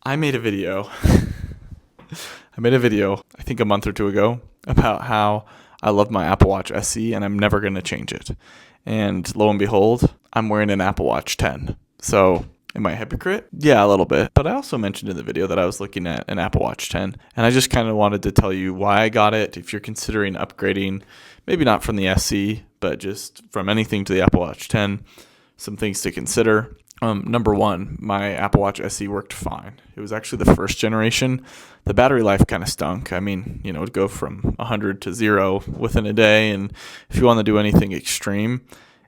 I made a video. I think a month or two ago about how I love my Apple Watch SE and I'm never going to change it. And lo and behold, I'm wearing an Apple Watch 10. So am I a hypocrite? Yeah, a little bit. But I also mentioned in the video that I was looking at an Apple Watch 10. And I just kind of wanted to tell you why I got it. If you're considering upgrading, maybe not from the SE, but just from anything to the Apple Watch 10, some things to consider. Number one, my Apple Watch SE worked fine. It was actually the first generation. The battery life kind of stunk. I mean, it'd go from 100 to 0 within a day. And if you want to do anything extreme,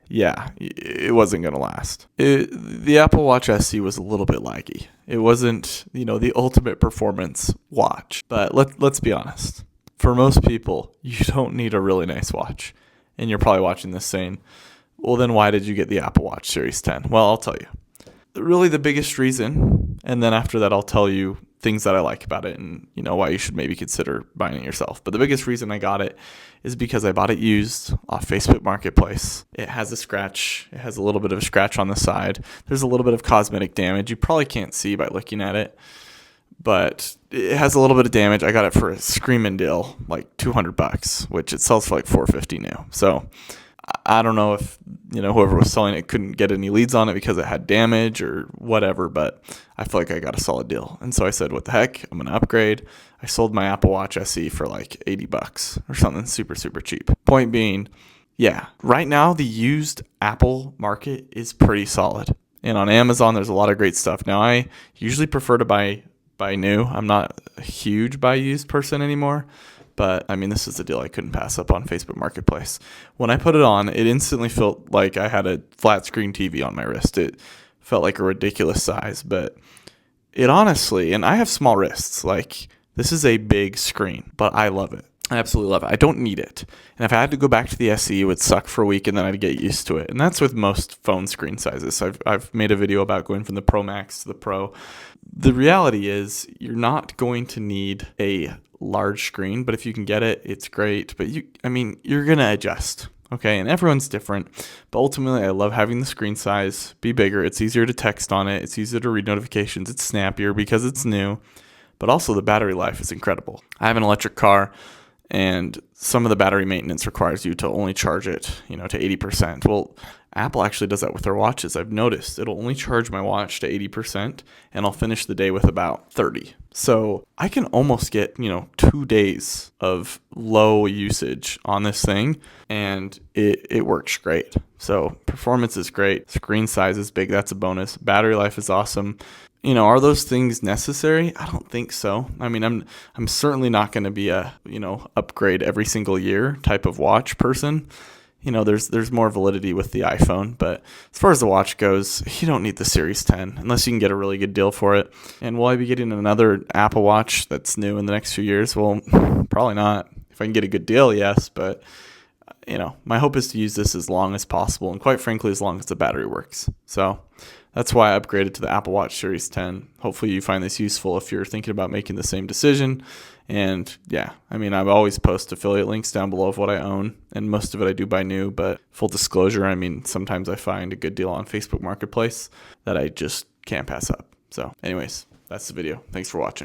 yeah, it wasn't going to last. The Apple Watch SE was a little bit laggy. It wasn't, the ultimate performance watch. But let's be honest. For most people, you don't need a really nice watch. And you're probably watching this saying, well, then why did you get the Apple Watch Series 10? Well, I'll tell you. Really the biggest reason, and then after that I'll tell you things that I like about it and why you should maybe consider buying it yourself. But the biggest reason I got it is because I bought it used off Facebook Marketplace. It has a scratch. It has a little bit of a scratch on the side. There's a little bit of cosmetic damage. You probably can't see by looking at it, but it has a little bit of damage. I got it for a screaming deal, like $200, which it sells for like $450 new. So I don't know if, whoever was selling it couldn't get any leads on it because it had damage or whatever, but I feel like I got a solid deal. And so I said, what the heck? I'm going to upgrade. I sold my Apple Watch SE for like $80 or something super, super cheap. Point being, yeah, right now the used Apple market is pretty solid. And on Amazon, there's a lot of great stuff. Now, I usually prefer to buy new. I'm not a huge buy used person anymore. But, this is a deal I couldn't pass up on Facebook Marketplace. When I put it on, it instantly felt like I had a flat screen TV on my wrist. It felt like a ridiculous size, but it honestly, and I have small wrists, like this is a big screen, but I love it. I absolutely love it. I don't need it. And if I had to go back to the SE, it would suck for a week and then I'd get used to it. And that's with most phone screen sizes. I've made a video about going from the Pro Max to the Pro. The reality is you're not going to need a large screen, but if you can get it, it's great. But you're going to adjust. Okay. And everyone's different, but ultimately I love having the screen size be bigger. It's easier to text on it. It's easier to read notifications. It's snappier because it's new, but also the battery life is incredible. I have an electric car and some of the battery maintenance requires you to only charge it, to 80%. Well, Apple actually does that with their watches. I've noticed it'll only charge my watch to 80% and I'll finish the day with about 30. So I can almost get, 2 days of low usage on this thing and it works great. So performance is great. Screen size is big. That's a bonus. Battery life is awesome. Are those things necessary? I don't think so. I'm certainly not going to be a, upgrade every single year type of watch person. There's more validity with the iPhone, but as far as the watch goes, you don't need the Series 10 unless you can get a really good deal for it. And will I be getting another Apple Watch that's new in the next few years? Well, probably not. If I can get a good deal, yes, but my hope is to use this as long as possible and quite frankly, as long as the battery works. So that's why I upgraded to the Apple Watch Series 10. Hopefully you find this useful if you're thinking about making the same decision. And yeah, I always post affiliate links down below of what I own, and most of it I do buy new, but full disclosure, sometimes I find a good deal on Facebook Marketplace that I just can't pass up. So anyways, that's the video. Thanks for watching.